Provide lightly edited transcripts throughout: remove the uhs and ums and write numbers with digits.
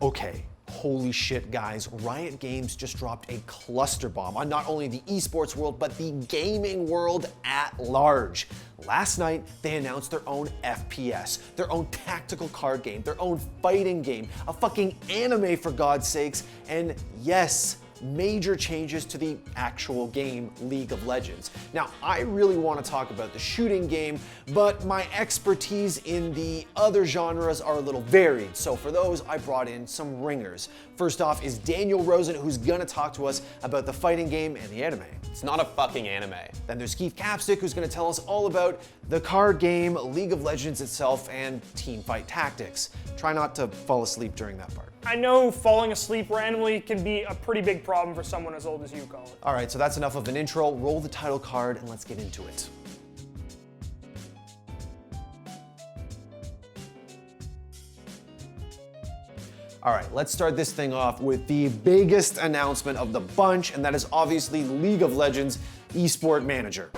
Okay, holy shit guys, Riot Games just dropped a cluster bomb on not only the esports world, but the gaming world at large. Last night, they announced their own FPS, their own tactical card game, their own fighting game, a fucking anime for God's sakes, and yes, major changes to the actual game, League of Legends. Now, I really want to talk about the shooting game, but my expertise in the other genres are a little varied, so for those, I brought in some ringers. First off is Daniel Rosen, who's gonna talk to us about the fighting game and the anime. It's not a fucking anime. Then there's Capstick, who's gonna tell us all about the card game, League of Legends itself, and TeamFight Tactics. Try not to fall asleep during that part. I know falling asleep randomly can be a pretty big problem for someone as old as you, Colin. All right, so that's enough of an intro. Roll the title card and let's get into it. All right, let's start this thing off with the biggest announcement of the bunch, and that is obviously League of Legends Esport Manager.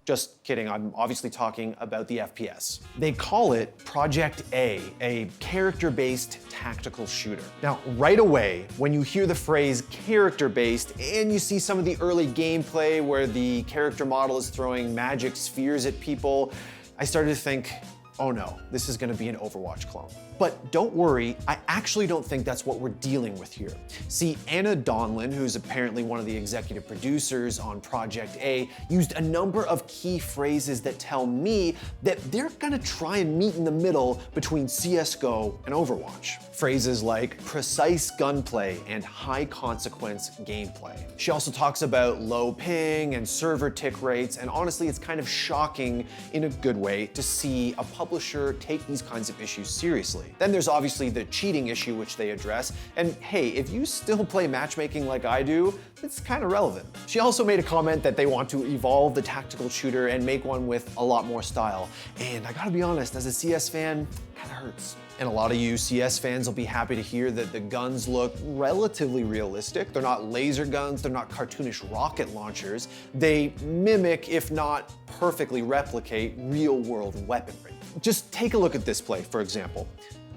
Just kidding, I'm obviously talking about the FPS. They call it Project A character-based tactical shooter. Now, right away, when you hear the phrase character-based and you see some of the early gameplay where the character model is throwing magic spheres at people, I started to think, oh no, this is gonna be an Overwatch clone. But don't worry, I actually don't think that's what we're dealing with here. See, Anna Donlin, who's apparently one of the executive producers on Project A, used a number of key phrases that tell me that they're gonna try and meet in the middle between CSGO and Overwatch. Phrases like precise gunplay and high consequence gameplay. She also talks about low ping and server tick rates, and honestly, it's kind of shocking in a good way to see a publisher take these kinds of issues seriously. Then there's obviously the cheating issue, which they address, and hey, if you still play matchmaking like I do, it's kind of relevant. She also made a comment that they want to evolve the tactical shooter and make one with a lot more style, and I gotta be honest, as a CS fan, kinda hurts. And a lot of you CS fans will be happy to hear that the guns look relatively realistic. They're not laser guns, they're not cartoonish rocket launchers. They mimic, if not perfectly replicate, real-world weaponry. Just take a look at this play, for example.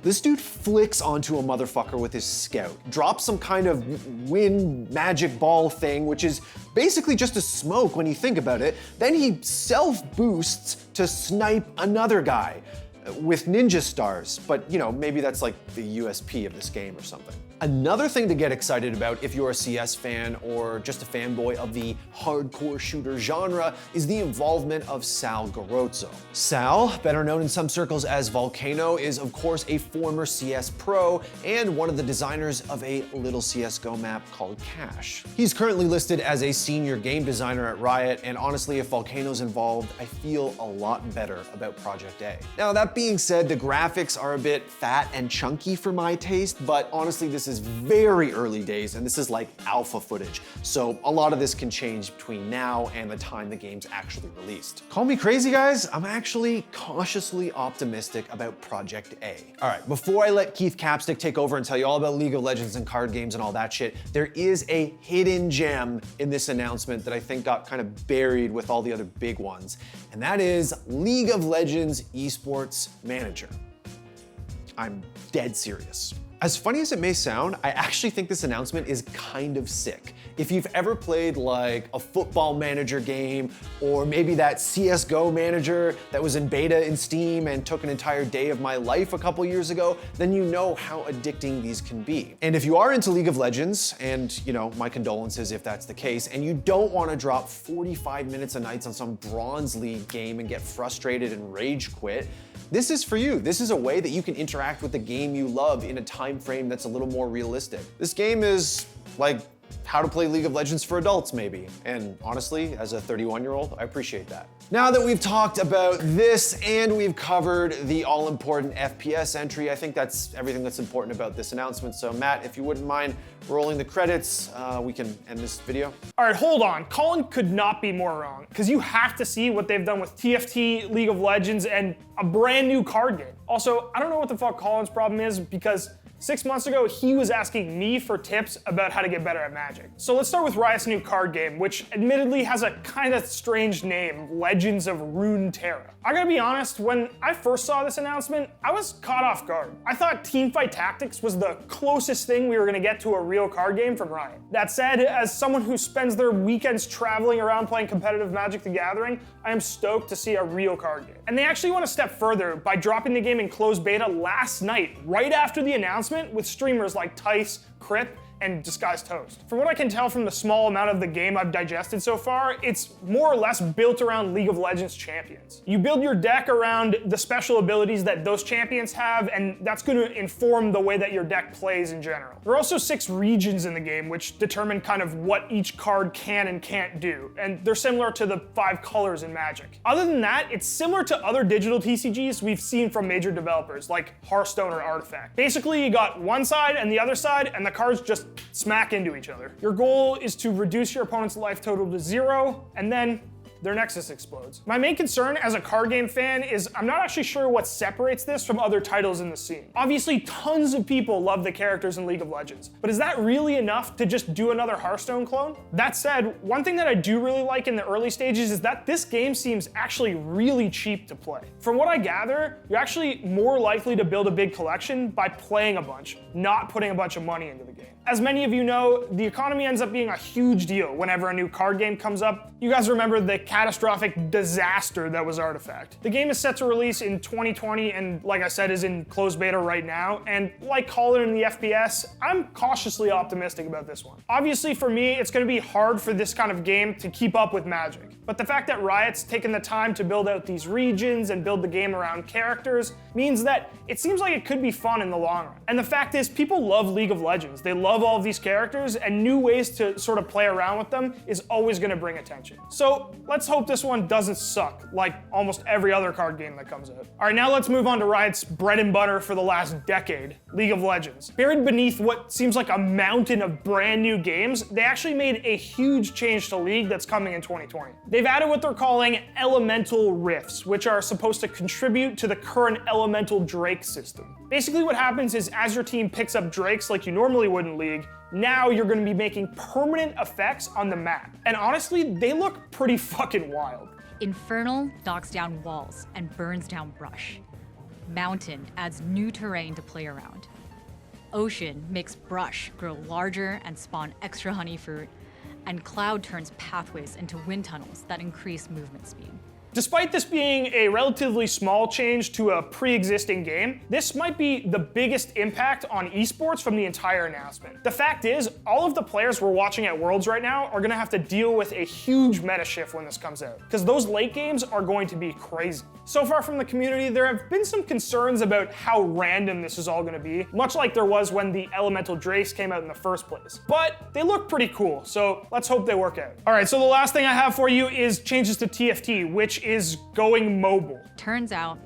This dude flicks onto a motherfucker with his scout, drops some kind of wind magic ball thing, which is basically just a smoke when you think about it. Then he self-boosts to snipe another guy with ninja stars, but you know, maybe that's like the USP of this game or something. Another thing to get excited about if you're a CS fan or just a fanboy of the hardcore shooter genre is the involvement of Sal Garozzo. Sal, better known in some circles as Volcano, is of course a former CS pro and one of the designers of a little CSGO map called Cash. He's currently listed as a senior game designer at Riot, and honestly, if Volcano's involved, I feel a lot better about Project A. Now that being said, the graphics are a bit fat and chunky for my taste, but honestly, this is very early days and this is like alpha footage. So a lot of this can change between now and the time the game's actually released. Call me crazy, guys. I'm actually cautiously optimistic about Project A. All right, before I let Capstick take over and tell you all about League of Legends and card games and all that shit, there is a hidden gem in this announcement that I think got kind of buried with all the other big ones, and that is League of Legends Esports Manager. I'm dead serious. As funny as it may sound, I actually think this announcement is kind of sick. If you've ever played like a football manager game, or maybe that CSGO manager that was in beta in Steam and took an entire day of my life a couple years ago, then you know how addicting these can be. And if you are into League of Legends, and you know, my condolences if that's the case, and you don't want to drop 45 minutes a night on some Bronze League game and get frustrated and rage quit, this is for you. This is a way that you can interact with the game you love in a time frame that's a little more realistic. This game is like how to play League of Legends for adults, maybe. And honestly, as a 31-year-old, I appreciate that. Now that we've talked about this and we've covered the all-important FPS entry, I think that's everything that's important about this announcement. So Matt, if you wouldn't mind rolling the credits, we can end this video. All right, hold on. Colin could not be more wrong, because you have to see what they've done with TFT, League of Legends, and a brand new card game. Also, I don't know what the fuck Colin's problem is, because 6 months ago, he was asking me for tips about how to get better at Magic. So let's start with Riot's new card game, which admittedly has a kind of strange name, Legends of Runeterra. I gotta be honest, when I first saw this announcement, I was caught off guard. I thought TeamFight Tactics was the closest thing we were gonna get to a real card game from Riot. That said, as someone who spends their weekends traveling around playing competitive Magic the Gathering, I am stoked to see a real card game. And they actually went a step further by dropping the game in closed beta last night, right after the announcement, with streamers like Tice, Crip, and Disguised Toast. From what I can tell from the small amount of the game I've digested so far, it's more or less built around League of Legends champions. You build your deck around the special abilities that those champions have, and that's going to inform the way that your deck plays in general. There are also 6 regions in the game, which determine kind of what each card can and can't do, and they're similar to the 5 colors in Magic. Other than that, it's similar to other digital TCGs we've seen from major developers, like Hearthstone or Artifact. Basically, you got one side and the other side, and the cards just smack into each other. Your goal is to reduce your opponent's life total to 0, and then their nexus explodes. My main concern as a card game fan is I'm not actually sure what separates this from other titles in the scene. Obviously, tons of people love the characters in League of Legends, but is that really enough to just do another Hearthstone clone? That said, one thing that I do really like in the early stages is that this game seems actually really cheap to play. From what I gather, you're actually more likely to build a big collection by playing a bunch, not putting a bunch of money into the game. As many of you know, the economy ends up being a huge deal whenever a new card game comes up. You guys remember the catastrophic disaster that was Artifact. The game is set to release in 2020 and, like I said, is in closed beta right now. And like Colin in the FPS, I'm cautiously optimistic about this one. Obviously for me, it's going to be hard for this kind of game to keep up with Magic. But the fact that Riot's taken the time to build out these regions and build the game around characters means that it seems like it could be fun in the long run. And the fact is, people love League of Legends. They love all of these characters, and new ways to sort of play around with them is always going to bring attention. So let's hope this one doesn't suck like almost every other card game that comes out. All right, now let's move on to Riot's bread and butter for the last decade, League of Legends. Buried beneath what seems like a mountain of brand new games, they actually made a huge change to League that's coming in 2020. They've added what they're calling elemental rifts, which are supposed to contribute to the current elemental Drake system. Basically what happens is as your team picks up Drakes like you normally would in League, now you're going to be making permanent effects on the map. And honestly, they look pretty fucking wild. Infernal knocks down walls and burns down brush. Mountain adds new terrain to play around. Ocean makes brush grow larger and spawn extra honey fruit. And Cloud turns pathways into wind tunnels that increase movement speed. Despite this being a relatively small change to a pre-existing game, this might be the biggest impact on esports from the entire announcement. The fact is, all of the players we're watching at Worlds right now are going to have to deal with a huge meta shift when this comes out, because those late games are going to be crazy. So far from the community, there have been some concerns about how random this is all going to be, much like there was when the Elemental Drakes came out in the first place. But they look pretty cool, so let's hope they work out. All right, so the last thing I have for you is changes to TFT, which is going mobile. Turns out,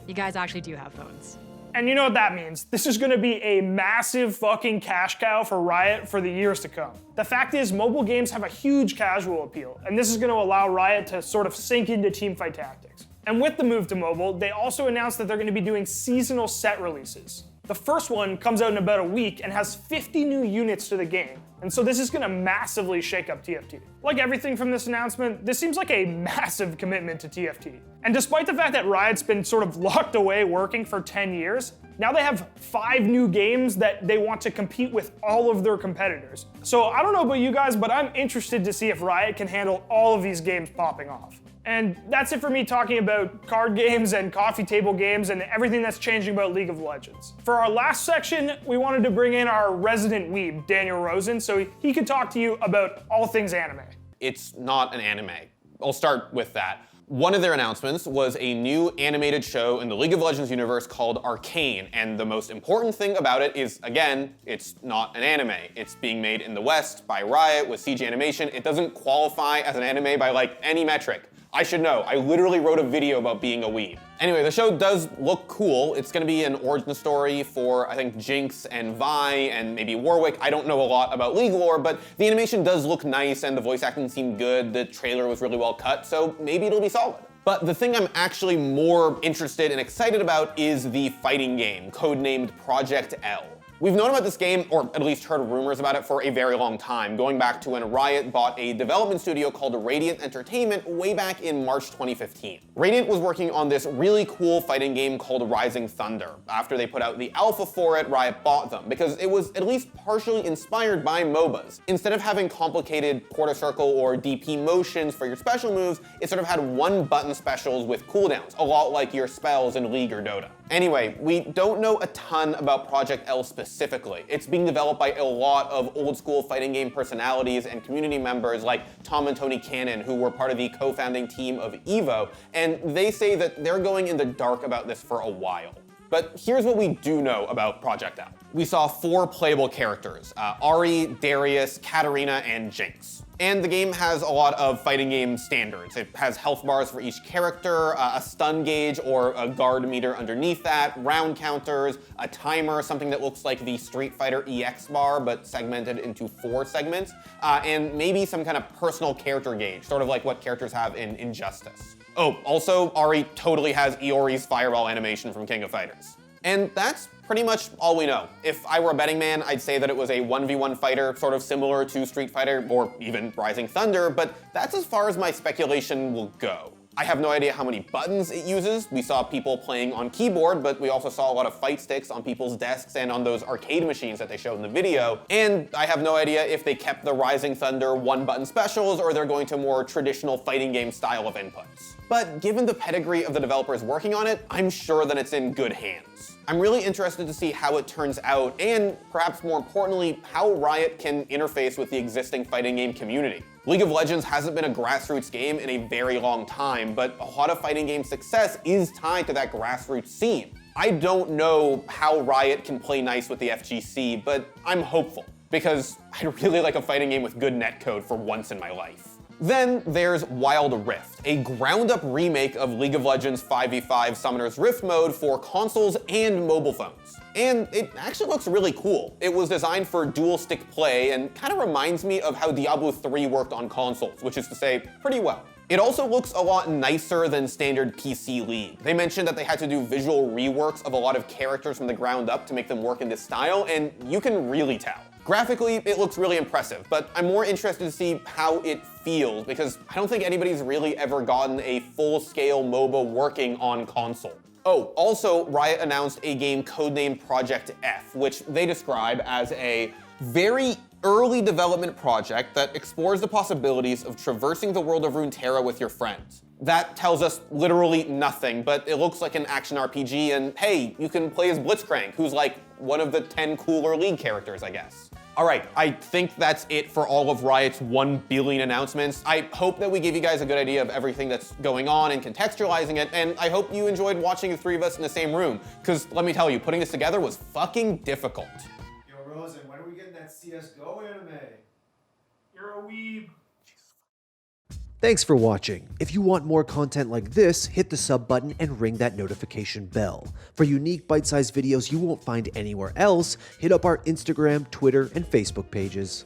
you guys actually do have phones. And you know what that means. This is gonna be a massive fucking cash cow for Riot for the years to come. The fact is, mobile games have a huge casual appeal, and this is gonna allow Riot to sort of sink into TeamFight Tactics. And with the move to mobile, they also announced that they're gonna be doing seasonal set releases. The first one comes out in about a week and has 50 new units to the game. And so this is gonna massively shake up TFT. Like everything from this announcement, this seems like a massive commitment to TFT. And despite the fact that Riot's been sort of locked away working for 10 years, now they have 5 new games that they want to compete with all of their competitors. So I don't know about you guys, but I'm interested to see if Riot can handle all of these games popping off. And that's it for me talking about card games and coffee table games and everything that's changing about League of Legends. For our last section, we wanted to bring in our resident weeb, Daniel Rosen, so he could talk to you about all things anime. It's not an anime. I'll start with that. One of their announcements was a new animated show in the League of Legends universe called Arcane, and the most important thing about it is, again, it's not an anime. It's being made in the West by Riot with CG animation. It doesn't qualify as an anime by like any metric. I should know, I literally wrote a video about being a weeb. Anyway, the show does look cool. It's gonna be an origin story for, I think, Jinx and Vi and maybe Warwick. I don't know a lot about League lore, but the animation does look nice and the voice acting seemed good. The trailer was really well cut, so maybe it'll be solid. But the thing I'm actually more interested and excited about is the fighting game, codenamed Project L. We've known about this game, or at least heard rumors about it, for a very long time, going back to when Riot bought a development studio called Radiant Entertainment way back in March 2015. Radiant was working on this really cool fighting game called Rising Thunder. After they put out the alpha for it, Riot bought them, because it was at least partially inspired by MOBAs. Instead of having complicated quarter circle or DP motions for your special moves, it sort of had one-button specials with cooldowns, a lot like your spells in League or Dota. Anyway, we don't know a ton about Project L specifically. It's being developed by a lot of old-school fighting game personalities and community members like Tom and Tony Cannon, who were part of the co-founding team of EVO, and they say that they're going in the dark about this for a while. But here's what we do know about Project L. We saw 4 playable characters, Ahri, Darius, Katarina, and Jinx. And the game has a lot of fighting game standards. It has health bars for each character, a stun gauge or a guard meter underneath that, round counters, a timer, something that looks like the Street Fighter EX bar but segmented into 4 segments, and maybe some kind of personal character gauge, sort of like what characters have in Injustice. Oh, also, Ahri totally has Iori's fireball animation from King of Fighters. And that's pretty much all we know. If I were a betting man, I'd say that it was a 1v1 fighter, sort of similar to Street Fighter or even Rising Thunder, but that's as far as my speculation will go. I have no idea how many buttons it uses. We saw people playing on keyboard, but we also saw a lot of fight sticks on people's desks and on those arcade machines that they showed in the video. And I have no idea if they kept the Rising Thunder one-button specials or they're going to more traditional fighting game style of inputs. But given the pedigree of the developers working on it, I'm sure that it's in good hands. I'm really interested to see how it turns out and, perhaps more importantly, how Riot can interface with the existing fighting game community. League of Legends hasn't been a grassroots game in a very long time, but a lot of fighting game success is tied to that grassroots scene. I don't know how Riot can play nice with the FGC, but I'm hopeful, because I'd really like a fighting game with good netcode for once in my life. Then there's Wild Rift, a ground-up remake of League of Legends 5v5 Summoner's Rift mode for consoles and mobile phones. And it actually looks really cool. It was designed for dual-stick play and kind of reminds me of how Diablo 3 worked on consoles, which is to say, pretty well. It also looks a lot nicer than standard PC League. They mentioned that they had to do visual reworks of a lot of characters from the ground up to make them work in this style, and you can really tell. Graphically, it looks really impressive, but I'm more interested to see how it feels, because I don't think anybody's really ever gotten a full-scale MOBA working on console. Oh, also, Riot announced a game codenamed Project F, which they describe as a very early development project that explores the possibilities of traversing the world of Runeterra with your friends. That tells us literally nothing, but it looks like an action RPG, and hey, you can play as Blitzcrank, who's like one of the 10 cooler League characters, I guess. All right, I think that's it for all of Riot's 1 billion announcements. I hope that we gave you guys a good idea of everything that's going on and contextualizing it, and I hope you enjoyed watching the 3 of us in the same room, because let me tell you, putting this together was fucking difficult. Yo, Rosen, when are we getting that CSGO anime? You're a weeb. Thanks for watching. If you want more content like this, hit the sub button and ring that notification bell. For unique bite-sized videos you won't find anywhere else, hit up our Instagram, Twitter, and Facebook pages.